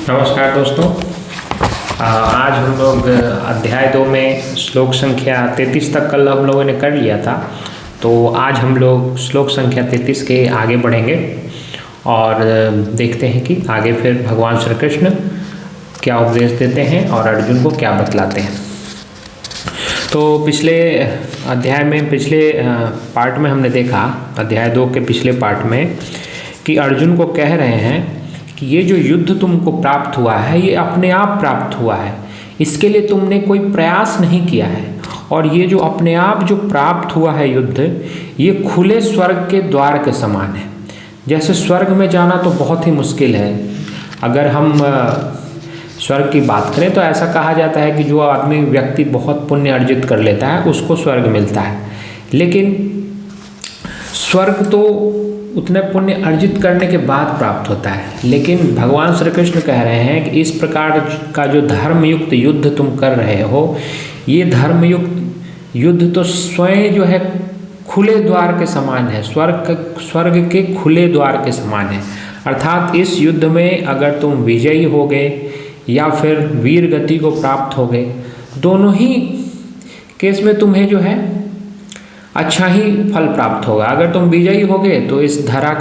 नमस्कार दोस्तों। आज हम लोग अध्याय 2 में श्लोक संख्या 33 तक कल हम लोगों ने कर लिया था। तो आज हम लोग श्लोक संख्या 33 के आगे बढ़ेंगे और देखते हैं कि आगे फिर भगवान श्री कृष्ण क्या उपदेश देते हैं और अर्जुन को क्या बतलाते हैं। तो पिछले अध्याय में पिछले पार्ट में हमने देखा, अध्याय 2 के पिछले पार्ट में, कि अर्जुन को कह रहे हैं कि ये जो युद्ध तुमको प्राप्त हुआ है ये अपने आप प्राप्त हुआ है, इसके लिए तुमने कोई प्रयास नहीं किया है। और ये जो अपने आप जो प्राप्त हुआ है युद्ध, ये खुले स्वर्ग के द्वार के समान है। जैसे स्वर्ग में जाना तो बहुत ही मुश्किल है। अगर हम स्वर्ग की बात करें तो ऐसा कहा जाता है कि जो आदमी व्यक्ति बहुत पुण्य अर्जित कर लेता है उसको स्वर्ग मिलता है। लेकिन स्वर्ग तो उतने पुण्य अर्जित करने के बाद प्राप्त होता है। लेकिन भगवान श्री कृष्ण कह रहे हैं कि इस प्रकार का जो धर्मयुक्त युद्ध तुम कर रहे हो, ये धर्मयुक्त युद्ध तो स्वयं जो है खुले द्वार के समान है, स्वर्ग के खुले द्वार के समान है। अर्थात इस युद्ध में अगर तुम विजयी हो गए या फिर वीर गति को प्राप्त हो गए, दोनों ही केस में तुम्हें जो है अच्छा ही फल प्राप्त होगा। अगर तुम विजयी होगे तो इस धरा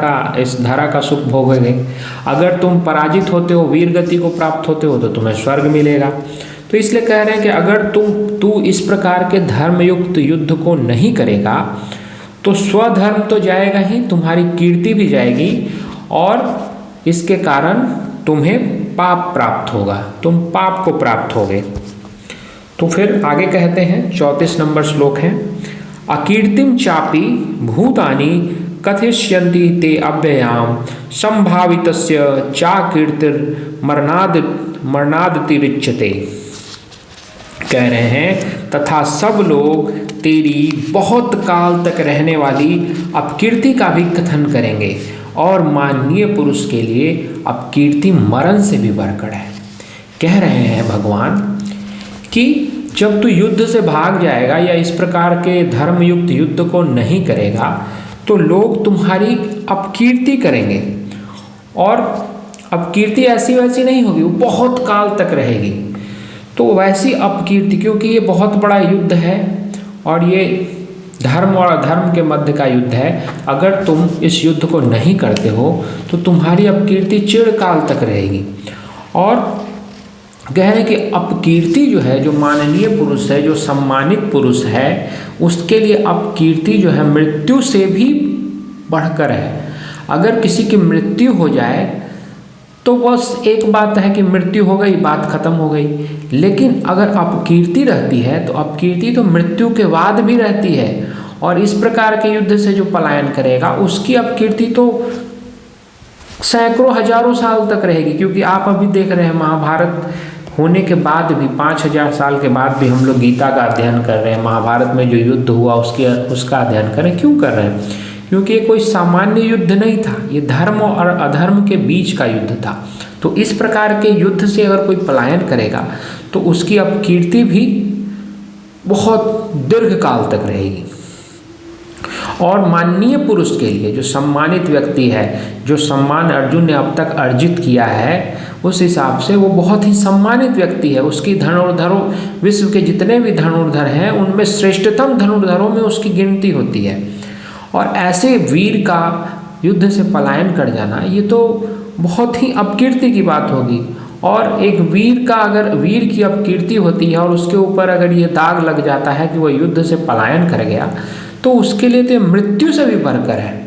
का सुख भोगोगे। अगर तुम पराजित होते हो, वीर गति को प्राप्त होते हो, तो तुम्हें स्वर्ग मिलेगा। तो इसलिए कह रहे हैं कि अगर तू इस प्रकार के धर्मयुक्त युद्ध को नहीं करेगा तो स्वधर्म तो जाएगा ही, तुम्हारी कीर्ति भी जाएगी और इसके कारण तुम्हें पाप प्राप्त होगा, तुम पाप को प्राप्त होगे। तो फिर आगे कहते हैं, 34 नंबर श्लोक है, अकीर्तिम चापि भूतानि कथयिष्यन्ति ते अव्ययाम संभावितस्य चाकीर्तिर मरणादतिरिच्यते। कह रहे हैं तथा सब लोग तेरी बहुत काल तक रहने वाली अपकीर्ति का भी कथन करेंगे और माननीय पुरुष के लिए अपकीर्ति मरण से भी बढ़कर है। कह रहे हैं भगवान कि जब तू युद्ध से भाग जाएगा या इस प्रकार के धर्मयुक्त युद्ध को नहीं करेगा तो लोग तुम्हारी अपकीर्ति करेंगे। और अपकीर्ति ऐसी वैसी नहीं होगी, वो बहुत काल तक रहेगी। तो वैसी अपकीर्ति, क्योंकि ये बहुत बड़ा युद्ध है और ये धर्म और अधर्म के मध्य का युद्ध है। अगर तुम इस युद्ध को नहीं करते हो तो तुम्हारी अपकीर्ति चिरकाल तक रहेगी। और कह रहे हैं कि अपकीर्ति जो है, जो माननीय पुरुष है, जो सम्मानित पुरुष है, उसके लिए अपकीर्ति जो है मृत्यु से भी बढ़कर है। अगर किसी की मृत्यु हो जाए तो बस एक बात है कि मृत्यु हो गई, बात खत्म हो गई। लेकिन अगर अपकीर्ति रहती है तो अपकीर्ति तो मृत्यु के बाद भी रहती है। और इस प्रकार के युद्ध से जो पलायन करेगा उसकी अपकीर्ति तो सैकड़ों हजारों साल तक रहेगी। क्योंकि आप अभी देख रहे हैं, महाभारत होने के बाद भी 5000 साल के बाद भी हम लोग गीता का अध्ययन कर रहे हैं। महाभारत में जो युद्ध हुआ उसका अध्ययन करें। क्यों कर रहे हैं? क्योंकि ये कोई सामान्य युद्ध नहीं था, ये धर्म और अधर्म के बीच का युद्ध था। तो इस प्रकार के युद्ध से अगर कोई पलायन करेगा तो उसकी अपकीर्ति भी बहुत दीर्घ काल तक रहेगी। और माननीय पुरुष के लिए, जो सम्मानित व्यक्ति है, जो सम्मान अर्जुन ने अब तक अर्जित किया है, उस हिसाब से वो बहुत ही सम्मानित व्यक्ति है। उसकी धनुर्धरों, विश्व के जितने भी धनुर्धर हैं उनमें श्रेष्ठतम धनुर्धरों में उसकी गिनती होती है। और ऐसे वीर का युद्ध से पलायन कर जाना, ये तो बहुत ही अपकीर्ति की बात होगी। और एक वीर का, अगर वीर की अपकीर्ति होती है और उसके ऊपर अगर ये दाग लग जाता है कि वह युद्ध से पलायन कर गया, तो उसके लिए तो मृत्यु से भी बढ़कर है।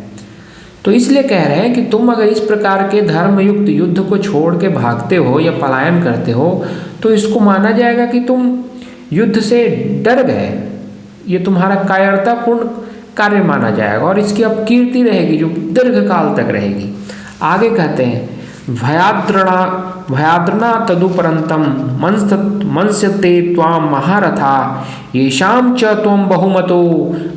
तो इसलिए कह रहे हैं कि तुम अगर इस प्रकार के धर्मयुक्त युद्ध को छोड़ के भागते हो या पलायन करते हो तो इसको माना जाएगा कि तुम युद्ध से डर गए। ये तुम्हारा कायरतापूर्ण कार्य माना जाएगा और इसकी अपकीर्ति रहेगी जो दीर्घकाल तक रहेगी। आगे कहते हैं, भयाद्रना तदुपरंतम मंस्यते त्वाम महारथा येषां च त्वं बहुमतो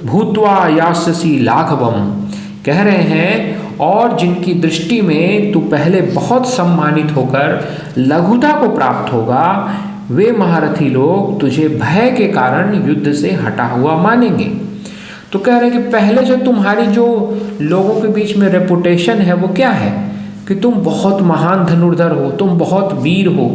भूत्वा यास्यसि लाघवम्। कह रहे हैं, और जिनकी दृष्टि में तू पहले बहुत सम्मानित होकर लघुता को प्राप्त होगा, वे महारथी लोग तुझे भय के कारण युद्ध से हटा हुआ मानेंगे। तो कह रहे हैं कि पहले जो तुम्हारी जो लोगों के बीच में रेपुटेशन है वो क्या है, कि तुम बहुत महान धनुर्धर हो, तुम बहुत वीर हो,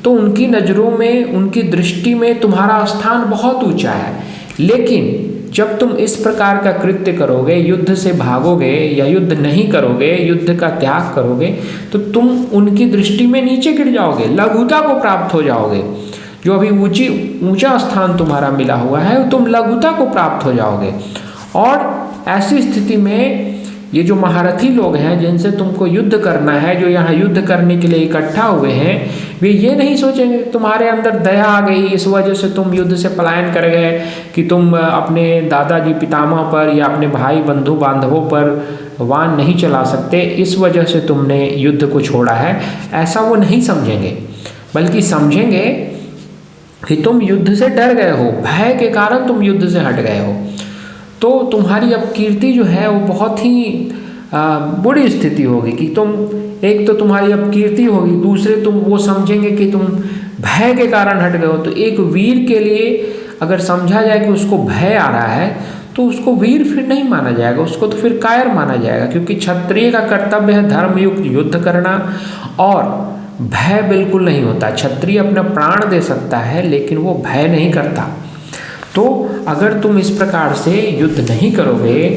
तो उनकी नज़रों में, उनकी दृष्टि में तुम्हारा स्थान बहुत ऊंचा है। लेकिन जब तुम इस प्रकार का कृत्य करोगे, युद्ध से भागोगे या युद्ध नहीं करोगे, युद्ध का त्याग करोगे, तो तुम उनकी दृष्टि में नीचे गिर जाओगे, लघुता को प्राप्त हो जाओगे। जो अभी ऊंचा स्थान तुम्हारा मिला हुआ है, तुम लघुता को प्राप्त हो जाओगे। और ऐसी स्थिति में ये जो महारथी लोग हैं जिनसे तुमको युद्ध करना है, जो यहाँ युद्ध करने के लिए इकट्ठा हुए हैं, वे ये नहीं सोचेंगे तुम्हारे अंदर दया आ गई, इस वजह से तुम युद्ध से पलायन कर गए, कि तुम अपने दादाजी पितामह पर या अपने भाई बंधु बांधवों पर वाण नहीं चला सकते, इस वजह से तुमने युद्ध को छोड़ा है। ऐसा वो नहीं समझेंगे, बल्कि समझेंगे कि तुम युद्ध से डर गए हो, भय के कारण तुम युद्ध से हट गए हो। तो तुम्हारी अब कीर्ति जो है वो बहुत ही बुरी स्थिति होगी कि तुम, एक तो तुम्हारी अब कीर्ति होगी, दूसरे तुम वो समझेंगे कि तुम भय के कारण हट गए हो। तो एक वीर के लिए अगर समझा जाए कि उसको भय आ रहा है, तो उसको वीर फिर नहीं माना जाएगा, उसको तो फिर कायर माना जाएगा। क्योंकि क्षत्रिय का कर्तव्य है धर्मयुक्त युद्ध करना, और भय बिल्कुल नहीं होता। क्षत्रिय अपना प्राण दे सकता है, लेकिन वो भय नहीं करता। तो अगर तुम इस प्रकार से युद्ध नहीं करोगे,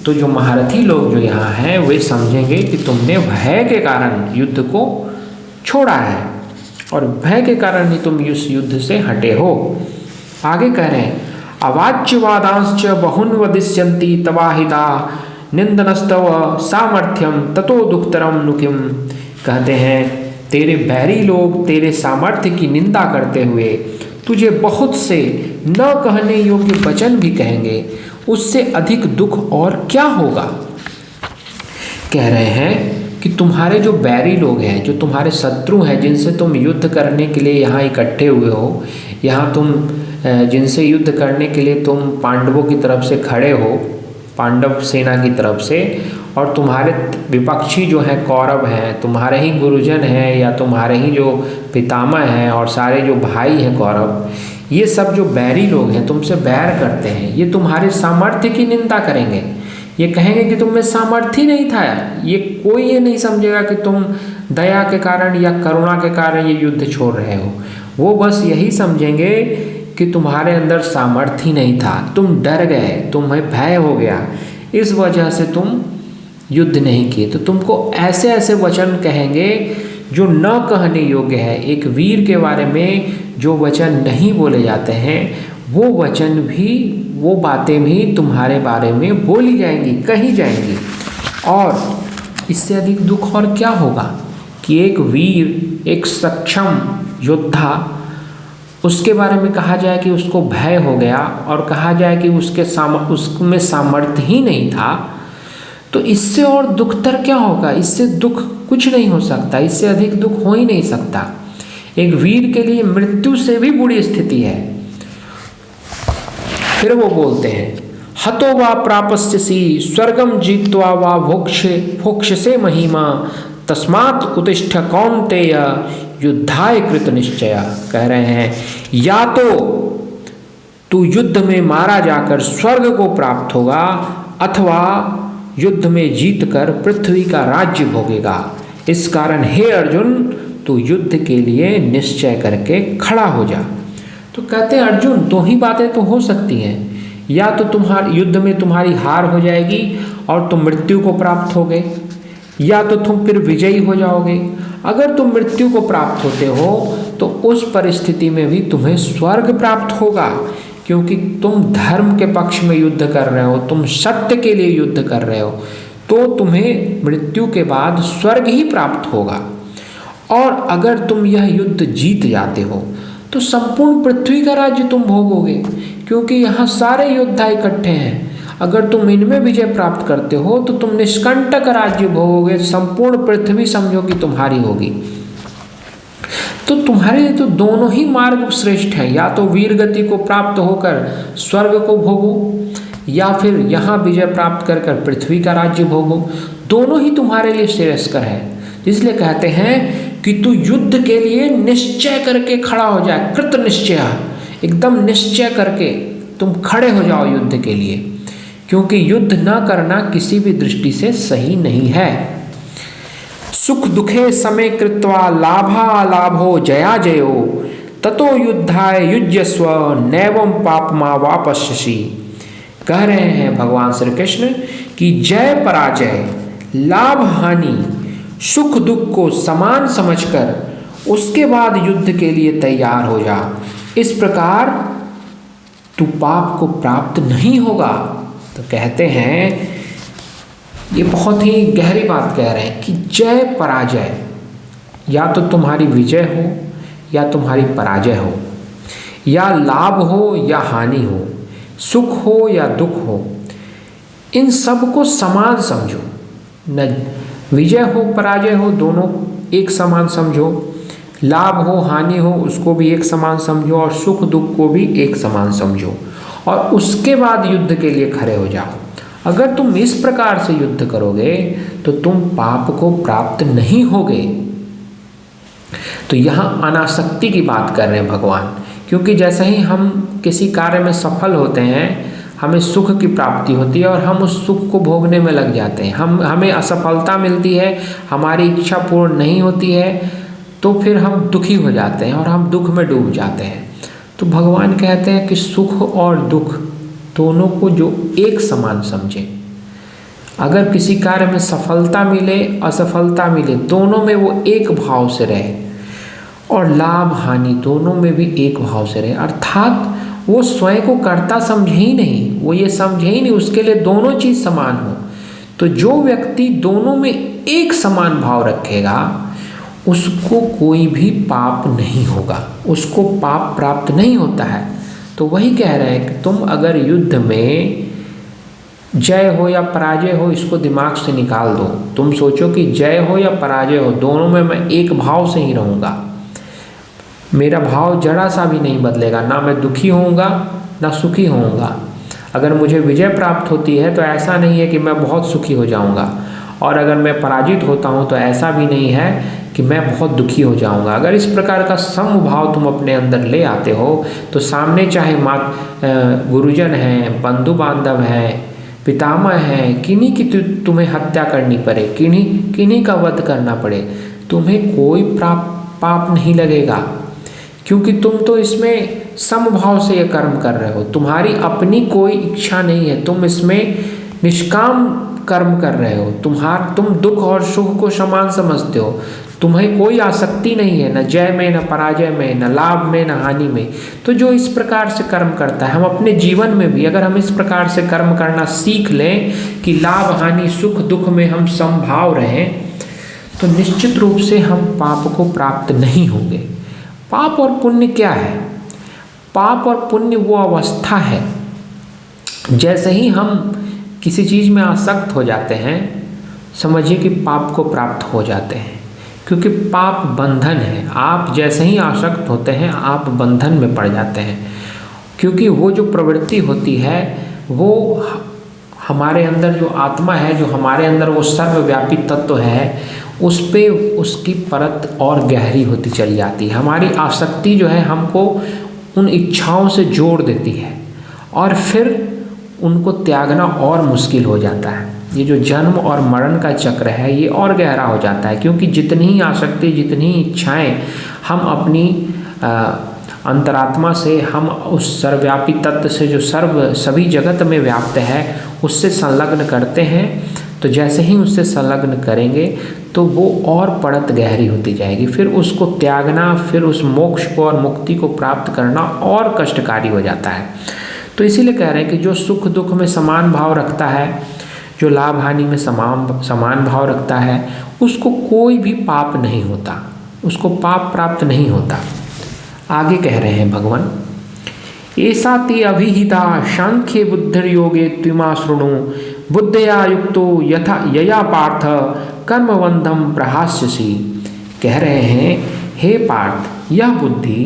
तो जो महारथी लोग जो यहाँ हैं वे समझेंगे कि तुमने भय के कारण युद्ध को छोड़ा है, और भय के ही तुम इस युद्ध से हटे हो। आगे कह रहे हैं, अवाच्यवादांश्च बहुन वदिष्यन्ति तवाहिता निंदनस्तव सामर्थ्यम ततो दुखतरम नुकिम। कहते हैं तेरे बैरी लोग तेरे सामर्थ्य की निंदा करते हुए तुझे बहुत से न कहने योग्य वचन भी कहेंगे, उससे अधिक दुख और क्या होगा। कह रहे हैं कि तुम्हारे जो बैरी लोग हैं, जो तुम्हारे शत्रु हैं, जिनसे तुम युद्ध करने के लिए यहाँ इकट्ठे हुए हो, यहाँ तुम जिनसे युद्ध करने के लिए तुम पांडवों की तरफ से खड़े हो, पांडव सेना की तरफ से, और तुम्हारे विपक्षी जो हैं कौरव हैं, तुम्हारे ही गुरुजन हैं या तुम्हारे ही जो पितामह हैं और सारे जो भाई हैं कौरव, ये सब जो बैरी लोग हैं तुमसे बैर करते हैं, ये तुम्हारे सामर्थ्य की निंदा करेंगे। ये कहेंगे कि तुम में सामर्थ्य नहीं था। ये कोई ये नहीं समझेगा कि तुम दया के कारण या करुणा के कारण ये युद्ध छोड़ रहे हो। वो बस यही समझेंगे कि तुम्हारे अंदर सामर्थ्य नहीं था, तुम डर गए, तुम्हें भय हो गया, इस वजह से तुम युद्ध नहीं किए। तो तुमको ऐसे ऐसे वचन कहेंगे जो न कहने योग्य है। एक वीर के बारे में जो वचन नहीं बोले जाते हैं, वो वचन भी, वो बातें भी तुम्हारे बारे में बोली जाएंगी, कही जाएंगी। और इससे अधिक दुख और क्या होगा कि एक वीर, एक सक्षम योद्धा, उसके बारे में कहा जाए कि उसको भय हो गया और कहा जाए कि उसमें सामर्थ्य ही नहीं था, तो इससे और दुखतर क्या होगा। इससे दुख कुछ नहीं हो सकता, इससे अधिक दुख हो ही नहीं सकता। एक वीर के लिए मृत्यु से भी बुरी स्थिति है। फिर वो बोलते हैं, हतो वा प्रापस्यसि स्वर्गम जीत्वा वा भोक्ष्यसे महिमा तस्मात् उत्तिष्ठ कौन्तेय युद्धाय कृत निश्चय। कह रहे हैं, या तो तू युद्ध में मारा जाकर स्वर्ग को प्राप्त होगा, अथवा युद्ध में जीतकर पृथ्वी का राज्य भोगेगा। इस कारण हे अर्जुन, तू युद्ध के लिए निश्चय करके खड़ा हो जा। तो कहते हैं अर्जुन, दो ही बातें तो हो सकती हैं, या तो तुम्हारे युद्ध में तुम्हारी हार हो जाएगी और तुम मृत्यु को प्राप्त होगे, या तो तुम फिर विजयी हो जाओगे। अगर तुम मृत्यु को प्राप्त होते हो तो उस परिस्थिति में भी तुम्हें स्वर्ग प्राप्त होगा, क्योंकि तुम धर्म के पक्ष में युद्ध कर रहे हो, तुम सत्य के लिए युद्ध कर रहे हो, तो तुम्हें मृत्यु के बाद स्वर्ग ही प्राप्त होगा। और अगर तुम यह युद्ध जीत जाते हो तो संपूर्ण पृथ्वी का राज्य तुम भोगोगे, क्योंकि यहाँ सारे योद्धा इकट्ठे हैं। अगर तुम इनमें विजय प्राप्त करते हो तो तुम निष्कंटक राज्य भोगोगे, संपूर्ण पृथ्वी समझो कि तुम्हारी होगी। तो तुम्हारे लिए तो दोनों ही मार्ग श्रेष्ठ है, या तो वीर गति को प्राप्त होकर स्वर्ग को भोगो, या फिर यहाँ विजय प्राप्त कर कर पृथ्वी का राज्य भोगो। दोनों ही तुम्हारे लिए श्रेयस्कर है। इसलिए कहते हैं कि तू युद्ध के लिए निश्चय करके खड़ा हो जाए, कृत निश्चय, एकदम निश्चय करके तुम खड़े हो जाओ युद्ध के लिए, क्योंकि युद्ध न करना किसी भी दृष्टि से सही नहीं है। सुख दुखे समे कृत्वा लाभा लाभो जया जयो ततो युद्धाय युज्यस्व नैवं पापमा वापस्यसि। कह रहे हैं भगवान श्री कृष्ण कि जय पराजय, लाभ हानि, सुख दुख को समान समझकर उसके बाद युद्ध के लिए तैयार हो जा। इस प्रकार तू पाप को प्राप्त नहीं होगा। तो कहते हैं, ये बहुत ही गहरी बात कह रहे हैं कि जय पराजय, या तो तुम्हारी विजय हो या तुम्हारी पराजय हो, या लाभ हो या हानि हो, सुख हो या दुख हो, इन सब को समान समझो। न विजय हो पराजय हो, दोनों एक समान समझो। लाभ हो हानि हो, उसको भी एक समान समझो, और सुख दुख को भी एक समान समझो, और उसके बाद युद्ध के लिए खड़े हो जाओ। अगर तुम इस प्रकार से युद्ध करोगे तो तुम पाप को प्राप्त नहीं होगे। तो यहाँ अनासक्ति की बात कर रहे हैं भगवान, क्योंकि जैसे ही हम किसी कार्य में सफल होते हैं, हमें सुख की प्राप्ति होती है और हम उस सुख को भोगने में लग जाते हैं। हमें असफलता मिलती है, हमारी इच्छा पूर्ण नहीं होती है, तो फिर हम दुखी हो जाते हैं और हम दुख में डूब जाते हैं। तो भगवान कहते हैं कि सुख और दुख दोनों को जो एक समान समझे। अगर किसी कार्य में सफलता मिले असफलता मिले, दोनों में वो एक भाव से रहे, और लाभ हानि दोनों में भी एक भाव से रहे। अर्थात वो स्वयं को कर्ता समझे ही नहीं, वो ये समझे ही नहीं, उसके लिए दोनों चीज़ समान हो। तो जो व्यक्ति दोनों में एक समान भाव रखेगा, उसको कोई भी पाप नहीं होगा, उसको पाप प्राप्त नहीं होता है। तो वही कह रहे हैं कि तुम अगर युद्ध में जय हो या पराजय हो, इसको दिमाग से निकाल दो। तुम सोचो कि जय हो या पराजय हो, दोनों में मैं एक भाव से ही रहूँगा, मेरा भाव जरा सा भी नहीं बदलेगा, ना मैं दुखी होऊंगा ना सुखी होऊंगा। अगर मुझे विजय प्राप्त होती है तो ऐसा नहीं है कि मैं बहुत सुखी हो जाऊंगा, और अगर मैं पराजित होता हूं तो ऐसा भी नहीं है कि मैं बहुत दुखी हो जाऊंगा। अगर इस प्रकार का समभाव तुम अपने अंदर ले आते हो तो सामने चाहे गुरुजन हैं, बंधु बांधव हैं, पितामह हैं, किन्हीं की तुम्हें हत्या करनी पड़े, किन्हीं का वध करना पड़े, तुम्हें कोई पाप नहीं लगेगा, क्योंकि तुम तो इसमें समभाव से ये कर्म कर रहे हो। तुम्हारी अपनी कोई इच्छा नहीं है, तुम इसमें निष्काम कर्म कर रहे हो। तुम दुख और सुख को समान समझते हो, तुम्हें कोई आसक्ति नहीं है, न जय में, न पराजय में, न लाभ में, न हानि में। तो जो इस प्रकार से कर्म करता है, हम अपने जीवन में भी अगर हम इस प्रकार से कर्म करना सीख लें कि लाभ हानि सुख दुख में हम समभाव रहें, तो निश्चित रूप से हम पाप को प्राप्त नहीं होंगे। पाप और पुण्य क्या है? पाप और पुण्य वो अवस्था है, जैसे ही हम किसी चीज़ में आसक्त हो जाते हैं, समझिए कि पाप को प्राप्त हो जाते हैं, क्योंकि पाप बंधन है। आप जैसे ही आसक्त होते हैं आप बंधन में पड़ जाते हैं, क्योंकि वो जो प्रवृत्ति होती है वो हमारे अंदर जो आत्मा है, जो हमारे अंदर वो सर्वव्यापी तत्व है, उस पे उसकी परत और गहरी होती चली जाती है। हमारी आसक्ति जो है हमको उन इच्छाओं से जोड़ देती है, और फिर उनको त्यागना और मुश्किल हो जाता है। ये जो जन्म और मरण का चक्र है ये और गहरा हो जाता है, क्योंकि जितनी ही आसक्ति, जितनी ही इच्छाएं हम अपनी अंतरात्मा से, हम उस सर्वव्यापी तत्व से जो सभी जगत में व्याप्त है उससे संलग्न करते हैं, तो जैसे ही उससे संलग्न करेंगे तो वो और परत गहरी होती जाएगी। फिर उसको त्यागना, फिर उस मोक्ष को और मुक्ति को प्राप्त करना और कष्टकारी हो जाता है। तो इसीलिए कह रहे हैं कि जो सुख दुख में समान भाव रखता है, जो लाभ हानि में समान भाव रखता है, उसको कोई भी पाप नहीं होता, उसको पाप प्राप्त नहीं होता। आगे कह रहे हैं भगवान, ऐसा ते अभिहिता सांख्ये बुद्धिर्योगे त्विमा शृणु बुद्धया युक्तो यया पार्थ कर्मबंधम प्रहास्यसि। कह रहे हैं, हे पार्थ, यह बुद्धि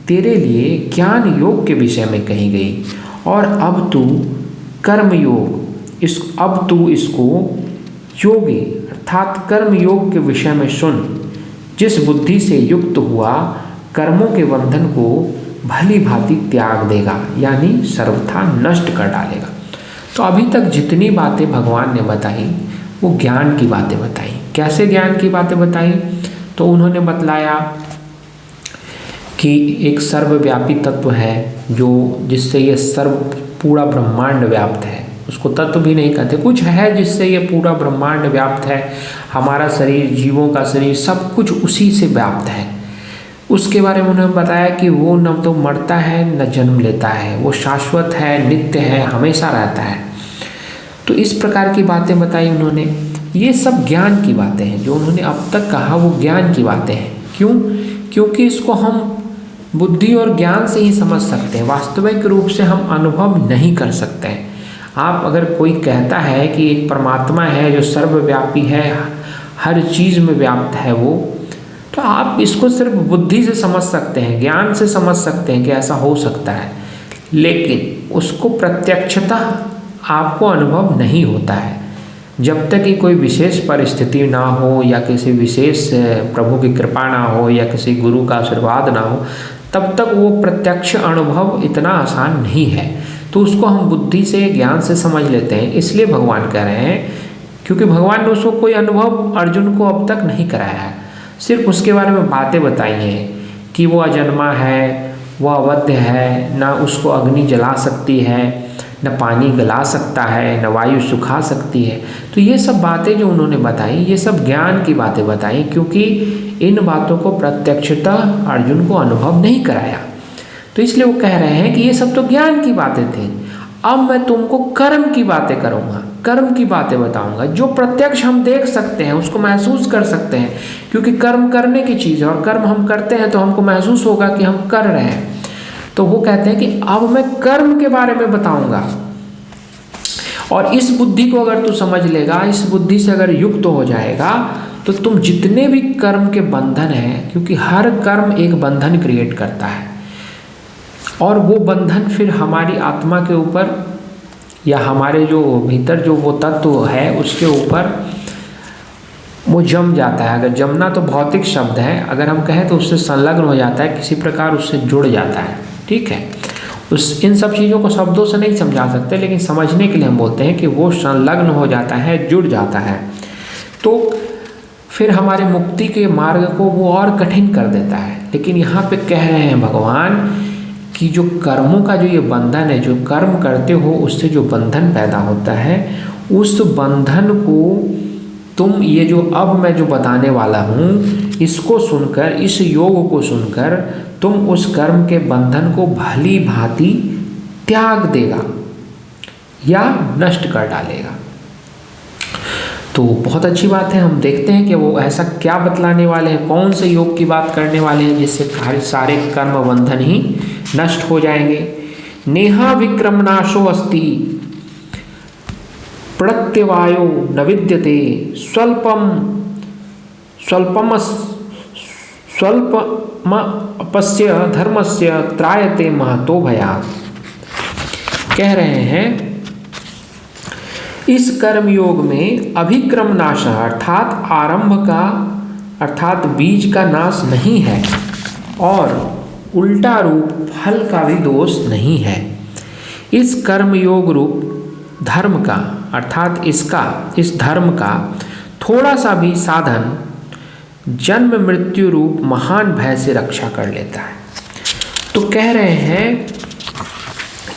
तेरे लिए ज्ञान योग के विषय में कही गई, और अब तू कर्म योग, अब तू इसको योगी अर्थात कर्म योग के विषय में सुन। जिस बुद्धि से युक्त हुआ कर्मों के बंधन को भली भांति त्याग देगा, यानी सर्वथा नष्ट कर डालेगा। तो अभी तक जितनी बातें भगवान ने बताई वो ज्ञान की बातें बताई, कैसे ज्ञान की बातें बताई? तो उन्होंने बतलाया कि एक सर्वव्यापी तत्व है जो जिससे ये सर्व पूरा ब्रह्मांड व्याप्त है। उसको तत्व भी नहीं कहते, कुछ है जिससे ये पूरा ब्रह्मांड व्याप्त है। हमारा शरीर, जीवों का शरीर, सब कुछ उसी से व्याप्त है। उसके बारे में उन्होंने बताया कि वो न तो मरता है न जन्म लेता है, वो शाश्वत है, नित्य है, हमेशा रहता है। तो इस प्रकार की बातें बताई उन्होंने। ये सब ज्ञान की बातें हैं, जो उन्होंने अब तक कहा वो ज्ञान की बातें हैं। क्यों? क्योंकि इसको हम बुद्धि और ज्ञान से ही समझ सकते हैं, वास्तविक रूप से हम अनुभव नहीं कर सकते हैं। आप अगर कोई कहता है कि एक परमात्मा है जो सर्वव्यापी है, हर चीज़ में व्याप्त है वो, तो आप इसको सिर्फ बुद्धि से समझ सकते हैं, ज्ञान से समझ सकते हैं कि ऐसा हो सकता है, लेकिन उसको प्रत्यक्षतः आपको अनुभव नहीं होता है। जब तक कि कोई विशेष परिस्थिति ना हो या किसी विशेष प्रभु की कृपा ना हो या किसी गुरु का आशीर्वाद ना हो, तब तक वो प्रत्यक्ष अनुभव इतना आसान नहीं है। तो उसको हम बुद्धि से, ज्ञान से समझ लेते हैं। इसलिए भगवान कह रहे हैं, क्योंकि भगवान ने उसको कोई अनुभव अर्जुन को अब तक नहीं कराया है, सिर्फ उसके बारे में बातें बताई हैं कि वो अजन्मा है, वो अवध्य है, ना उसको अग्नि जला सकती है, न पानी गला सकता है, न वायु सुखा सकती है। तो ये सब बातें जो उन्होंने बताई, ये सब ज्ञान की बातें बताई, क्योंकि इन बातों को प्रत्यक्षतः अर्जुन को अनुभव नहीं कराया। तो इसलिए वो कह रहे हैं कि ये सब तो ज्ञान की बातें थी, अब मैं तुमको कर्म की बातें करूँगा, कर्म की बातें बताऊँगा, जो प्रत्यक्ष हम देख सकते हैं, उसको महसूस कर सकते हैं। क्योंकि कर्म करने की चीज़ है और कर्म हम करते हैं तो हमको महसूस होगा कि हम कर रहे हैं। तो वो कहते हैं कि अब मैं कर्म के बारे में बताऊंगा, और इस बुद्धि को अगर तू समझ लेगा, इस बुद्धि से अगर युक्त हो जाएगा, तो तुम जितने भी कर्म के बंधन हैं, क्योंकि हर कर्म एक बंधन क्रिएट करता है, और वो बंधन फिर हमारी आत्मा के ऊपर या हमारे जो भीतर जो वो तत्व है उसके ऊपर वो जम जाता है। अगर जमना तो भौतिक शब्द है, अगर हम कहें तो उससे संलग्न हो जाता है, किसी प्रकार उससे जुड़ जाता है। ठीक है, इन सब चीज़ों को शब्दों से नहीं समझा सकते, लेकिन समझने के लिए हम बोलते हैं कि वो संलग्न हो जाता है, जुड़ जाता है। तो फिर हमारे मुक्ति के मार्ग को वो और कठिन कर देता है। लेकिन यहाँ पे कह रहे हैं भगवान कि जो कर्मों का जो ये बंधन है, जो कर्म करते हो उससे जो बंधन पैदा होता है, उस बंधन को तुम ये जो अब मैं जो बताने वाला हूँ, इसको सुनकर, इस योग को सुनकर तुम उस कर्म के बंधन को भली भांति त्याग देगा या नष्ट कर डालेगा। तो बहुत अच्छी बात है। हम देखते हैं कि वो ऐसा क्या बतलाने वाले हैं, कौन से योग की बात करने वाले हैं जिससे सारे कर्म बंधन ही नष्ट हो जाएंगे। नेहा विक्रमनाशो अस्ति प्रत्यवायो न विद्यते स्वल्पमपस्य धर्मस्य त्रायते महतो भयात्। कह रहे हैं इस कर्म योग में अभिक्रम नाश अर्थात आरंभ का, अर्थात बीज का नाश नहीं है, और उल्टा रूप फल का भी दोष नहीं है। इस कर्म योग रूप धर्म का, अर्थात इस धर्म का थोड़ा सा भी साधन जन्म मृत्यु रूप महान भय से रक्षा कर लेता है। तो कह रहे हैं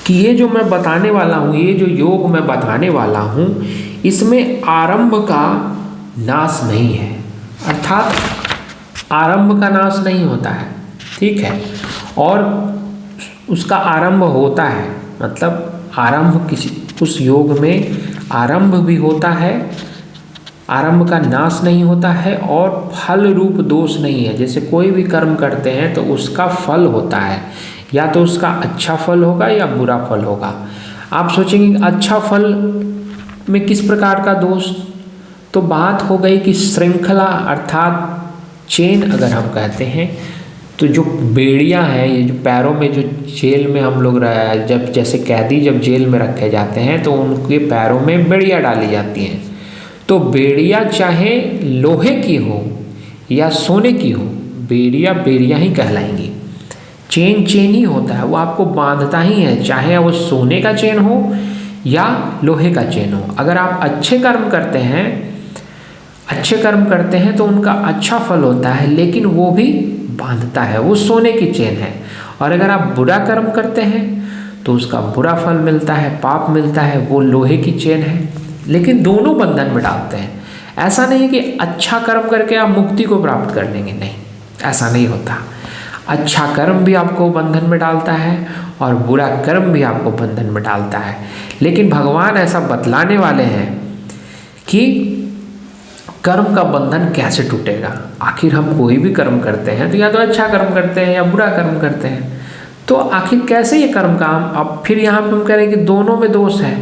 कि ये जो मैं बताने वाला हूँ, ये जो योग मैं बताने वाला हूँ, इसमें आरंभ का नाश नहीं है, अर्थात आरंभ का नाश नहीं होता है। ठीक है, और उसका आरंभ होता है, मतलब आरंभ किसी उस योग में आरंभ भी होता है, आरंभ का नाश नहीं होता है, और फल रूप दोष नहीं है। जैसे कोई भी कर्म करते हैं तो उसका फल होता है, या तो उसका अच्छा फल होगा या बुरा फल होगा। आप सोचेंगे अच्छा फल में किस प्रकार का दोष, तो बात हो गई कि श्रृंखला अर्थात चेन अगर हम कहते हैं, तो जो बेड़ियां हैं, ये जो पैरों में जो जेल में हम लोग जब जैसे कैदी जब जेल में रखे जाते हैं तो उनके पैरों में बेड़ियां डाली जाती हैं। तो बेड़ियां चाहे लोहे की हो या सोने की हो, बेड़ियां ही कहलाएंगी। चेन ही होता है, वो आपको बांधता ही है, चाहे वो सोने का चेन हो या लोहे का चेन हो। अगर आप अच्छे कर्म करते हैं, अच्छे कर्म करते हैं तो उनका अच्छा फल होता है, लेकिन वो भी बांधता है, वो सोने की चेन है। और अगर आप बुरा कर्म करते हैं तो उसका बुरा फल मिलता है, पाप मिलता है, वो लोहे की चेन है, लेकिन दोनों बंधन में डालते हैं। ऐसा नहीं है कि अच्छा कर्म करके आप मुक्ति को प्राप्त कर लेंगे, नहीं, ऐसा नहीं होता। अच्छा कर्म भी आपको बंधन में डालता है और बुरा कर्म भी आपको बंधन में डालता है। लेकिन भगवान ऐसा बतलाने वाले हैं कि कर्म का बंधन कैसे टूटेगा। आखिर हम कोई भी कर्म करते हैं तो या तो अच्छा कर्म करते हैं या बुरा कर्म करते हैं, तो आखिर कैसे ये कर्म काम। अब फिर यहाँ पे हम कह रहे हैं कि दोनों में दोष है,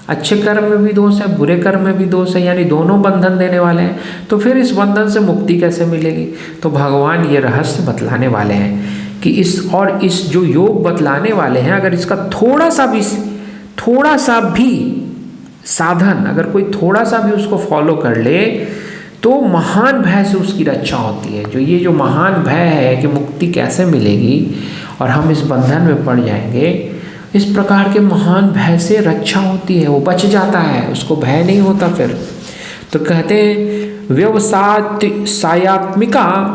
अच्छे कर्म में भी दोष है, बुरे कर्म में भी दोष है, यानी दोनों बंधन देने वाले हैं। तो फिर इस बंधन से मुक्ति कैसे मिलेगी। तो भगवान ये रहस्य बतलाने वाले हैं कि इस जो योग बतलाने वाले हैं, अगर इसका थोड़ा सा भी साधन, अगर कोई थोड़ा सा भी उसको फॉलो कर ले तो महान भय से उसकी रक्षा होती है। जो महान भय है कि मुक्ति कैसे मिलेगी और हम इस बंधन में पड़ जाएंगे, इस प्रकार के महान भय से रक्षा होती है, वो बच जाता है, उसको भय नहीं होता फिर। तो कहते हैं व्यवसायात्मिका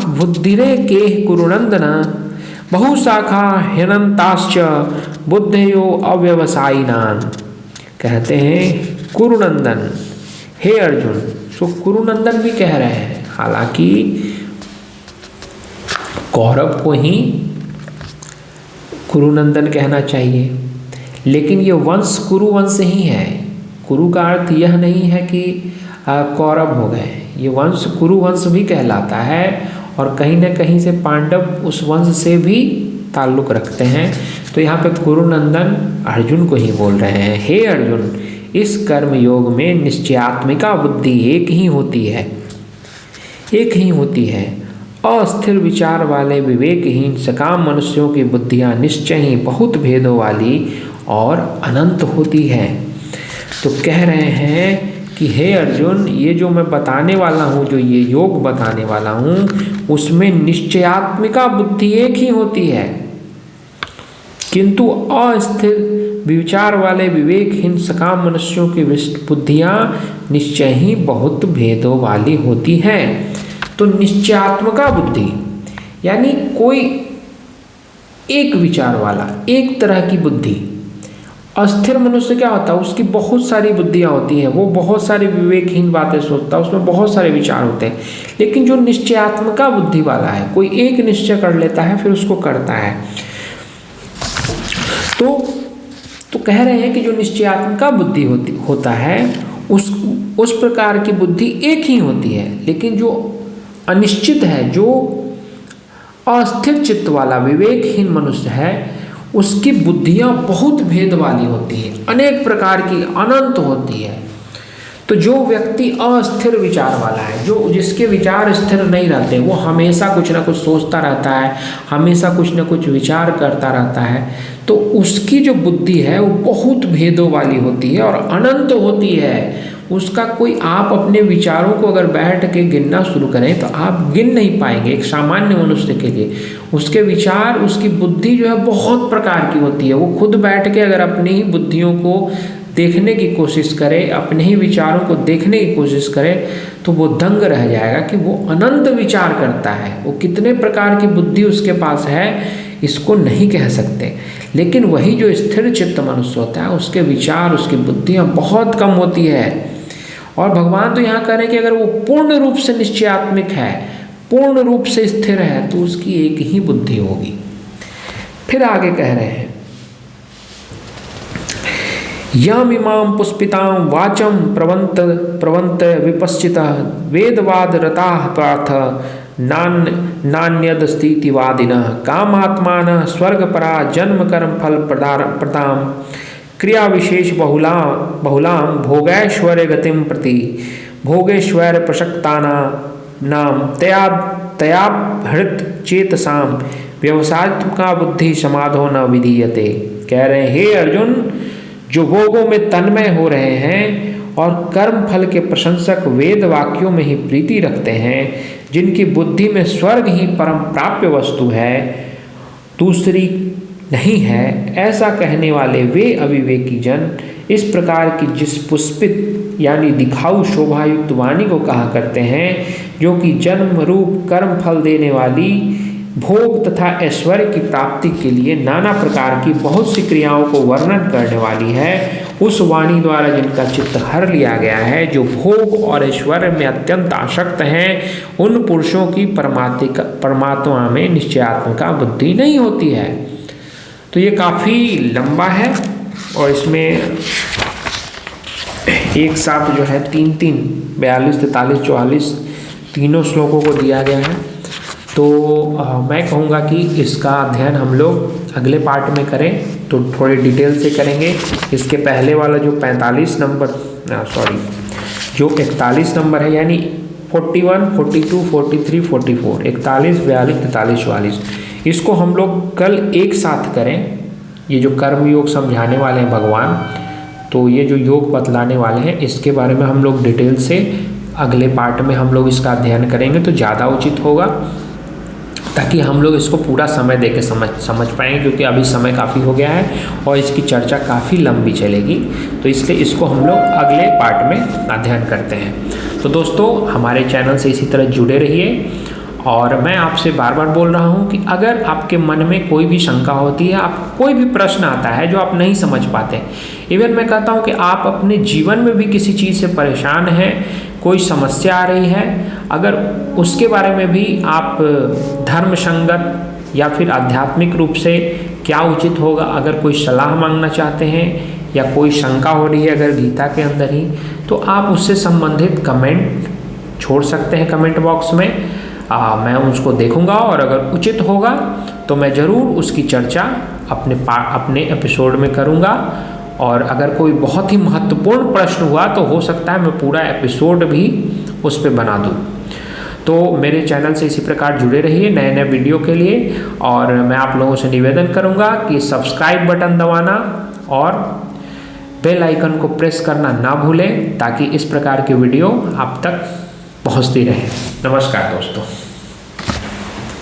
बुद्धिरे के कुरुनंदन बहुशाखा ह्यनंताश्च बुद्धयो अव्यवसायिनान। कहते हैं कुरुनंदन, हे अर्जुन, सो कुरुनंदन भी कह रहे हैं, हालांकि कौरव को ही कुरुनंदन कहना चाहिए, लेकिन ये वंश कुरु वंश ही है। कुरु का अर्थ यह नहीं है कि कौरव हो गए, ये वंश कुरु वंश भी कहलाता है और कहीं न कहीं से पांडव उस वंश से भी ताल्लुक रखते हैं। तो यहाँ पे कुरुनंदन अर्जुन को ही बोल रहे हैं, हे अर्जुन, इस कर्म योग में निश्चयात्मिका बुद्धि एक ही होती है। अस्थिर विचार वाले विवेकहीन सकाम मनुष्यों की बुद्धियाँ निश्चय ही बहुत भेदों वाली और अनंत होती है। तो कह रहे हैं कि हे अर्जुन, ये जो मैं बताने वाला हूँ, जो ये योग बताने वाला हूँ, उसमें निश्चयात्मिका बुद्धि एक ही होती है, किंतु अस्थिर विचार वाले विवेकहीन सकाम मनुष्यों की बुद्धियाँ निश्चय ही बहुत भेदों वाली होती हैं। तो निश्चयात्मिका बुद्धि यानी कोई एक विचार वाला, एक तरह की बुद्धि। अस्थिर मनुष्य क्या होता है, उसकी बहुत सारी बुद्धियाँ होती हैं, वो बहुत सारी विवेकहीन बातें सोचता है, उसमें बहुत सारे विचार होते हैं। लेकिन जो निश्चयात्मिका बुद्धि वाला है, कोई एक निश्चय कर लेता है फिर उसको करता है। तो कह रहे हैं कि जो निश्चयात्मिका बुद्धि होता है उस प्रकार की बुद्धि एक ही होती है, लेकिन जो अनिश्चित है, जो अस्थिर चित्त वाला विवेकहीन मनुष्य है, उसकी बुद्धियाँ बहुत भेद वाली होती है, अनेक प्रकार की, अनंत होती है। तो जो व्यक्ति अस्थिर विचार वाला है, जिसके विचार स्थिर नहीं रहते, वो हमेशा कुछ ना कुछ सोचता रहता है, हमेशा कुछ ना कुछ विचार करता रहता है, तो उसकी जो बुद्धि है वो बहुत भेदों वाली होती है और अनंत होती है। उसका कोई, आप अपने विचारों को अगर बैठ के गिनना शुरू करें तो आप गिन नहीं पाएंगे। एक सामान्य मनुष्य के लिए उसके विचार, उसकी बुद्धि जो है बहुत प्रकार की होती है। वो खुद बैठ के अगर अपनी ही बुद्धियों को देखने की कोशिश करे, अपने ही विचारों को देखने की कोशिश करे, तो वो दंग रह जाएगा कि वो अनंत विचार करता है। वो कितने प्रकार की बुद्धि उसके पास है इसको नहीं कह सकते। लेकिन वही जो स्थिर चित्त मनुष्य होता है, उसके विचार, उसकी बुद्धियाँ बहुत कम होती है। और भगवान तो यहाँ कह रहे हैं कि अगर वो पूर्ण रूप से निश्चयात्मिक है, पूर्ण रूप से स्थिर है, तो उसकी एक ही बुद्धि होगी। फिर आगे कह रहे हैं, यमिमां पुष्पितां वाचं प्रवन्त विपश्चितः वेदवाद रताः पार्थ नान्यदस्तीतिवादिनः कामात्मानः स्वर्गपरा जन्म कर्म फल प्रदां क्रिया विशेष बहुलां भोगैश्वर्य गतिं प्रति भोगेश्वर्य प्रसक्तानां तयाभृत चेतसां व्यवसायत्मिका बुद्धि समाधो न विधीयते। कह रहे हैं, हे अर्जुन, जो भोगों में तन्मय हो रहे हैं और कर्म फल के प्रशंसक वेद वाक्यों में ही प्रीति रखते हैं, जिनकी बुद्धि में स्वर्ग ही परम प्राप्य वस्तु है, दूसरी नहीं है, ऐसा कहने वाले वे अविवेकी जन इस प्रकार की जिस पुष्पित यानी दिखाऊ शोभायुक्त वाणी को कहा करते हैं, जो कि जन्म रूप कर्म फल देने वाली भोग तथा ऐश्वर्य की प्राप्ति के लिए नाना प्रकार की बहुत सी क्रियाओं को वर्णन करने वाली है। उस वाणी द्वारा जिनका चित्त हर लिया गया है, जो भोग और ऐश्वर्य में अत्यंत आसक्त हैं, उन पुरुषों की परमात्मा में निश्चयात्मका बुद्धि नहीं होती है। तो ये काफ़ी लंबा है और इसमें एक साथ जो है 3-3 42, 43, 44 तीनों श्लोकों को दिया गया है। तो मैं कहूँगा कि इसका अध्ययन हम लोग अगले पार्ट में करें, तो थोड़ी डिटेल से करेंगे। इसके पहले वाला जो 41 नंबर है, यानी 41, 42, 43, 44, 41, 42, 43, 44, इसको हम लोग कल एक साथ करें। ये जो कर्म योग समझाने वाले हैं भगवान, तो ये जो योग बतलाने वाले हैं, इसके बारे में हम लोग डिटेल से अगले पार्ट में हम लोग इसका अध्ययन करेंगे तो ज़्यादा उचित होगा, ताकि हम लोग इसको पूरा समय दे के समझ पाएंगे, क्योंकि अभी समय काफ़ी हो गया है और इसकी चर्चा काफ़ी लंबी चलेगी। तो इसलिए इसको हम लोग अगले पार्ट में अध्ययन करते हैं। तो दोस्तों, हमारे चैनल से इसी तरह जुड़े रहिए। और मैं आपसे बार बार बोल रहा हूँ कि अगर आपके मन में कोई भी शंका होती है, आप कोई भी प्रश्न आता है जो आप नहीं समझ पाते, इवन मैं कहता हूँ कि आप अपने जीवन में भी किसी चीज़ से परेशान हैं, कोई समस्या आ रही है, अगर उसके बारे में भी आप धर्म संगत या फिर आध्यात्मिक रूप से क्या उचित होगा, अगर कोई सलाह मांगना चाहते हैं या कोई शंका हो रही है अगर गीता के अंदर ही, तो आप उससे संबंधित कमेंट छोड़ सकते हैं कमेंट बॉक्स में। मैं उसको देखूंगा और अगर उचित होगा तो मैं ज़रूर उसकी चर्चा अपने एपिसोड में करूंगा। और अगर कोई बहुत ही महत्वपूर्ण प्रश्न हुआ तो हो सकता है मैं पूरा एपिसोड भी उस पर बना दूं। तो मेरे चैनल से इसी प्रकार जुड़े रहिए नए नए वीडियो के लिए। और मैं आप लोगों से निवेदन करूंगा कि सब्सक्राइब बटन दबाना और बेल आइकन को प्रेस करना ना भूलें, ताकि इस प्रकार की वीडियो आप तक पहुंचती रहे। नमस्कार दोस्तों।